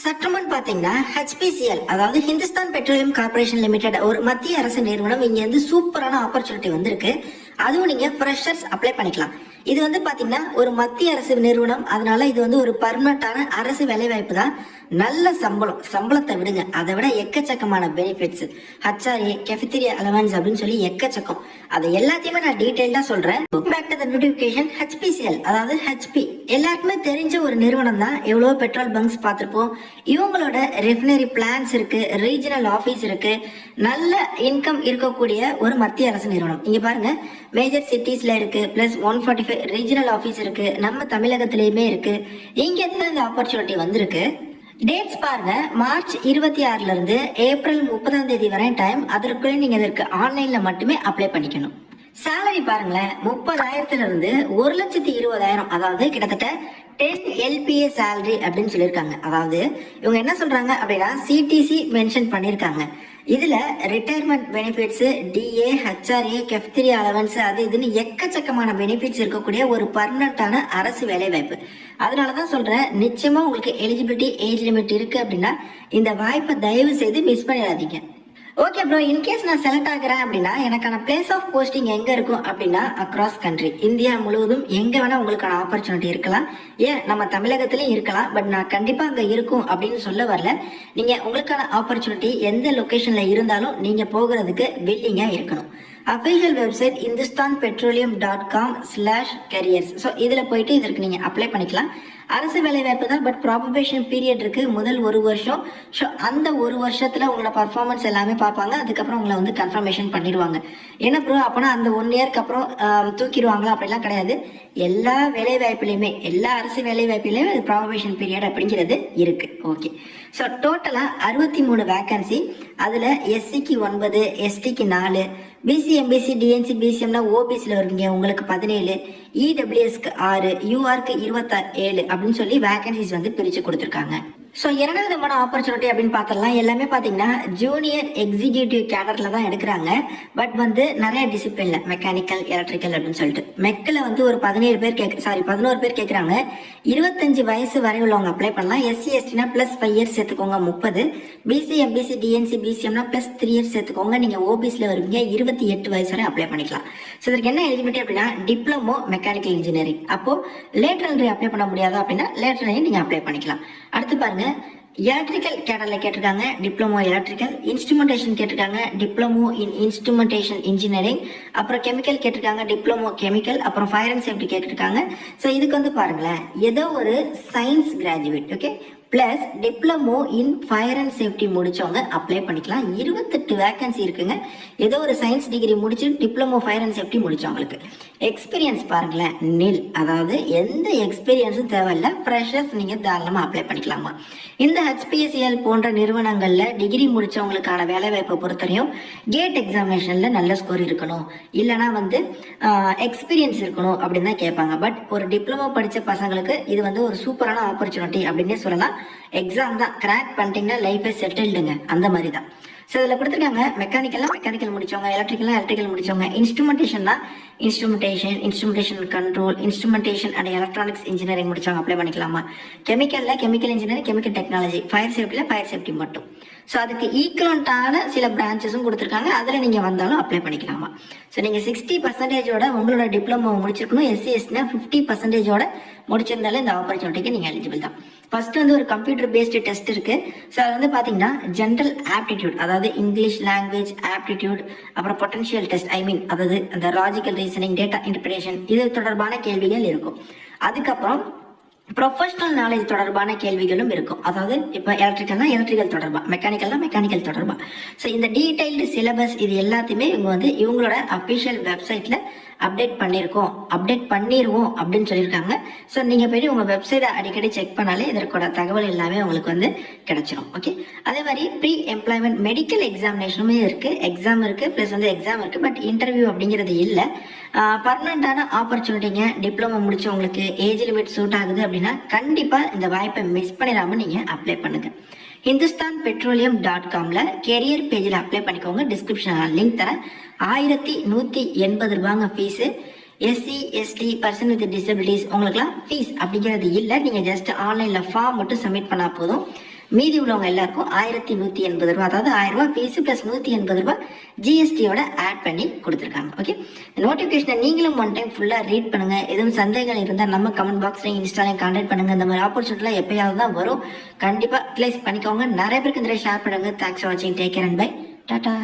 சற்றுமுன் பாத்தீங்கன்னா HPCL அதாவது ஹிந்துஸ்தான் பெட்ரோலியம் கார்பரேஷன் லிமிடெட் ஒரு மத்திய அரசு நிறுவனம் இங்க இருந்து சூப்பரான ஆப்பர்ச்சுனிட்டி வந்திருக்கு. அதுவும் நீங்க ஃப்ரெஷர்ஸ் அப்ளை பண்ணிக்கலாம். இது வந்து பாத்தீங்கன்னா ஒரு மத்திய அரசு நிறுவனம், அதனால இது வந்து ஒரு பர்மனண்டான அரசு வேலை வாய்ப்பு தான். நல்ல சம்பளத்தை விடுங்க, அதை விட எக்கச்சக்கமான பெனிஃபிட்ஸ், HRA, கெஃபிடீரியா அலவன்ஸ் அப்படின்னு சொல்லி எக்கச்சக்கம். அதை எல்லாத்தையுமே நான் டீடைல்டா சொல்றேன். Back to the notification. HPCL அதாவது HP எல்லாருக்குமே தெரிஞ்ச ஒரு நிறுவனம் தான். எவ்வளவோ பெட்ரோல் பங்க்ஸ் பார்த்திருப்போம். இவங்களோட ரெஃபினரி பிளான்ஸ் இருக்கு, ரீஜனல் ஆபீஸ் இருக்கு, நல்ல இன்கம் இருக்கக்கூடிய ஒரு மத்திய அரசு நிறுவனம். இங்க பாருங்க, மேஜர் சிட்டிஸ்ல இருக்கு, பிளஸ் 145 ரீஜனல் ஆபீஸ் இருக்கு, நம்ம தமிழகத்திலயுமே இருக்கு. இங்க இருந்து இந்த ஆப்பர்ச்சுனிட்டி வந்திருக்கு. டேட்ஸ் பாருங்க, மார்ச் 26ல இருந்து ஏப்ரல் 30ஆம் தேதி வரை டைம். அதற்குள்ள நீங்க இதற்கு ஆன்லைன்ல மட்டுமே அப்ளை பண்ணிக்கணும். சேலரி பாருங்களேன், 30,000ல இருந்து 1,20,000, அதாவது கிட்டத்தட்ட 10 LPA சேலரி அப்படின்னு சொல்லியிருக்காங்க. அதாவது இவங்க என்ன சொல்றாங்க அப்படின்னா CTC மென்ஷன் பண்ணியிருக்காங்க. இதுல retirement benefits, DA, HRA, cafeteria allowance, அது இதுன்னு எக்கச்சக்கமான பெனிஃபிட்ஸ் இருக்கக்கூடிய ஒரு பர்மனண்டான அரசு வேலை வாய்ப்பு. அதனாலதான் சொல்றேன், நிச்சயமா உங்களுக்கு எலிஜிபிலிட்டி ஏஜ் லிமிட் இருக்கு அப்படின்னா இந்த வாய்ப்பை தயவு செய்து மிஸ் பண்ணிடாதீங்க. ஓகே ப்ரோ, இன்கேஸ் நான் செலக்ட் ஆகிறேன் அப்படின்னா எனக்கான பிளேஸ் ஆஃப் போஸ்டிங் எங்க இருக்கும் அப்படின்னா அக்ராஸ் கண்ட்ரி, இந்தியா முழுவதும் எங்க வேணா உங்களுக்கான ஆப்பர்ச்சுனிட்டி இருக்கலாம். ஏன் நம்ம தமிழகத்திலயும் இருக்கலாம், பட் நான் கண்டிப்பா அங்க இருக்கும் அப்படின்னு சொல்ல வரல. நீங்க உங்களுக்கான ஆப்பர்ச்சுனிட்டி எந்த லொகேஷன்ல இருந்தாலும் நீங்க போகிறதுக்கு வில்லிங்கா இருக்கணும். Official website hindusthanpetroleum.com/careers. ஸோ இதில் போயிட்டு இதற்கு நீங்கள் அப்ளை பண்ணிக்கலாம். அரசு வேலை வாய்ப்பு தான், பட் ப்ராபபேஷன் பீரியட் இருக்கு, முதல் 1 வருஷம். ஸோ அந்த 1 வருஷத்துல உங்களோட பர்ஃபார்மன்ஸ் எல்லாமே பார்ப்பாங்க. அதுக்கப்புறம் உங்களை வந்து கன்ஃபர்மேஷன் பண்ணிடுவாங்க. என்ன ப்ரோ, அப்போனா அந்த 1 இயர்க்கு அப்புறம் தூக்கிடுவாங்களா? அப்படிலாம் கிடையாது. எல்லா வேலை வாய்ப்புலையுமே, எல்லா அரசு வேலை வாய்ப்புலையுமே ப்ராபபேஷன் பீரியட் அப்படிங்கிறது இருக்கு. ஓகே, ஸோ டோட்டலாக 63 வேகன்சி. அதில் SCக்கு 9, STக்கு 4, BC, MBC, DNC, BCMனா OBCல வருவீங்க, உங்களுக்கு 17, EWSக்கு 6, URக்கு 27 அப்படின்னு சொல்லி வேகன்சிஸ் வந்து பிரித்து கொடுத்துருக்காங்க. ஸோ இரண்டாவது விதமான ஆப்பர்ச்சுனிட்டி அப்படின்னு பார்த்தலாம். எல்லாமே பார்த்தீங்கன்னா ஜூனியர் எக்ஸிக்யூட்டிவ் கேடரில் தான் எடுக்கிறாங்க. பட் வந்து நிறைய டிசிப்ளின்ல, மெக்கானிக்கல், எலக்ட்ரிக்கல் அப்படின்னு சொல்லிட்டு மெக்கில் வந்து ஒரு 11 பேர் கேட்குறாங்க. 25 வயசு வரை உள்ளவங்க அப்ளை பண்ணலாம். SC, STனா +5 இயர்ஸ் சேர்த்துக்கோங்க 30, BC, MBC, DNC, BCMனா +3 இயர்ஸ் சேர்த்துக்கோங்க. நீங்கள் OBCல வருவீங்க, 28 வயசு வரை அப்ளை பண்ணிக்கலாம். ஸோ இதற்கு என்ன எலிஜிபிலிட்டி அப்படின்னா டிப்ளமோ மெக்கானிக்கல் இன்ஜினியரிங். அப்போ லேட்டர் என்ட்ரி அப்ளை பண்ண முடியாதா அப்படின்னா லேட்டர் என்ட்ரி நீங்கள் அப்ளை பண்ணிக்கலாம். அடுத்து பாருங்க, எலக்ட்ரிக்கல் கேடர்ல கேட்டிருக்காங்க, டிப்ளமோ எலக்ட்ரிக்கல். இன்ஸ்ட்ருமெண்டேஷன் கேட்டிருக்காங்க, டிப்ளமோ இன் இன்ஸ்ட்ருமெண்டேஷன் இன்ஜினியரிங். அப்புறம் கெமிக்கல் கேட்டிருக்காங்க, டிப்ளமோ கெமிக்கல். அப்புறம் ஃபயர் அண்ட் சேஃப்டி கேட்டிருக்காங்க. ஸோ இதுக்கு வந்து பாருங்களேன், ஏதோ ஒரு science graduate, okay, plus diploma in fire and safety முடிச்சவங்க அப்ளை பண்ணிக்கலாம். 28 வேகன்சி இருக்குங்க. ஏதோ ஒரு சயின்ஸ் டிகிரி முடிச்சு டிப்ளமோ ஃபயர் அண்ட் சேஃப்டி முடிச்சவங்களுக்கு. எக்ஸ்பீரியன்ஸ் பாருங்களேன், நில், அதாவது எந்த எக்ஸ்பீரியன்ஸும் தேவையில்லை, ஃப்ரெஷர்ஸ் நீங்க தாராளமா அப்ளை பண்ணிக்கலாமா. இந்த HPCL போன்ற நிறுவனங்கள்ல டிகிரி முடிச்சவங்களுக்கான வேலை வாய்ப்பை பொறுத்தவரையும் கேட் எக்ஸாமினேஷன்ல நல்ல ஸ்கோர் இருக்கணும், இல்லைன்னா வந்து எக்ஸ்பீரியன்ஸ் இருக்கணும் அப்படின்னு தான் கேட்பாங்க. பட் ஒரு டிப்ளமோ படிச்ச பசங்களுக்கு இது வந்து ஒரு சூப்பரான ஆப்பர்ச்சுனிட்டி அப்படின்னே சொல்லலாம். எக்ஸாம் தான் கிராக் பண்ணிட்டீங்கன்னா லைஃபே செட்டில்டுங்க, அந்த மாதிரி தான். ஸோ இதில் கொடுத்துருக்காங்க, மெக்கானிக்கல் முடிச்சவங்க, எலக்ட்ரிக்கல் முடிச்சவங்க, instrumentation control, instrumentation and electronics engineering முடிச்சவங்க அப்ளை பண்ணிக்கலாமா. Chemical engineering, chemical technology, fire safety மட்டும். ஸோ அதுக்கு ஈக்குவலண்டான சில பிரான்ச்சஸும் கொடுத்துருக்காங்க, அதில் நீங்கள் வந்தாலும் அப்ளை பண்ணிக்கலாமா. ஸோ நீங்கள் 60% உங்களோட டிப்ளமோ முடிச்சிருக்கணும். SC, STனா 50% முடிச்சிருந்தாலும் இந்த ஆப்பர்ச்சுனிட்டிக்கு நீங்கள் எலிஜிபிள் தான். ஃபர்ஸ்ட் வந்து ஒரு கம்ப்யூட்டர் பேஸ்டு டெஸ்ட் இருக்கு. ஸோ அது வந்து பார்த்தீங்கன்னா ஜென்ரல் ஆப்டிடியூட், அதாவது இங்கிலீஷ் லாங்குவேஜ் ஆப்டிடியூட், அப்புறம் பொட்டன்ஷியல் டெஸ்ட், அதாவது அந்த லாஜிக்கல் ரீசனிங், டேட்டா இன்டர்பிரேஷன், இது தொடர்பான கேள்விகள் இருக்கும். அதுக்கப்புறம் ப்ரொஃபஷனல் நாலேஜ் தொடர்பான கேள்விகளும் இருக்கும். அதாவது இப்போ எலக்ட்ரிக்கல் தொடர்பா, மெக்கானிக்கல் தொடர்பா. ஸோ இந்த டீடைல்டு சிலபஸ் இது எல்லாத்தையுமே இவங்க வந்து இவங்களோட அஃபிஷியல் வெப்சைட்ல அப்டேட் பண்ணிடுவோம் அப்படின்னு சொல்லியிருக்காங்க. ஸோ நீங்கள் போய் உங்கள் வெப்சைட்டை அடிக்கடி செக் பண்ணாலே இதற்கோட தகவல் எல்லாமே உங்களுக்கு வந்து கிடைச்சிரும். ஓகே, அதே மாதிரி ப்ரீ எம்ப்ளாய்மெண்ட் மெடிக்கல் எக்ஸாமினேஷனுமே எக்ஸாம் இருக்குது, ப்ளஸ் வந்து எக்ஸாம் இருக்குது, பட் இன்டர்வியூ அப்படிங்கிறது இல்லை. பர்மனண்டான ஆப்பர்ச்சுனிட்டிங்க. டிப்ளமோ முடிச்சவங்களுக்கு ஏஜ் லிமிட் சூட் ஆகுது அப்படின்னா கண்டிப்பாக இந்த வாய்ப்பை மிஸ் பண்ணிடாமல் நீங்கள் அப்ளை பண்ணுங்க. hindusthanpetroleum.comல கெரியர் பேஜில் அப்ளை பண்ணிக்கோங்க. டிஸ்கிரிப்ஷனில் லிங்க் தரேன். 1180 ரூபாங்க fees. SC, ST, person with disabilities உங்களுக்குலாம் ஃபீஸ் அப்படிங்கிறது இல்லை. நீங்கள் ஜஸ்ட் ஆன்லைனில் ஃபார்ம் மட்டும் சப்மிட் பண்ணால் போதும். மீதி உள்ளவங்க எல்லாருக்கும் 1180 ரூபா, அதாவது 1000 ரூபாய் ஃபீஸ் பிளஸ் 180 ரூபாய் ஜிஎஸ்டியோட ஆட் பண்ணி கொடுத்துருக்காங்க. ஓகே, நோட்டிஃபிகேஷனை நீங்களும் ஒன் டைம் ஃபுல்லாக ரீட் பண்ணுங்க. எதுவும் சந்தேகங்கள் இருந்தால் நம்ம கமெண்ட் பாக்ஸ்லையும் இன்ஸ்டாலையும் கான்டாக்ட் பண்ணுங்க. இந்த மாதிரி ஆப்பர்ச்சுனிட்டிலாம் எப்பயாவது தான் வரும். கண்டிப்பாக யூட்டிலைஸ் பண்ணிக்கோங்க. நிறைய பேருக்கு இந்த ஷேர் பண்ணுங்க. தேங்க்ஸ் ஃபார் வாட்சிங். Take care and bye. Tata.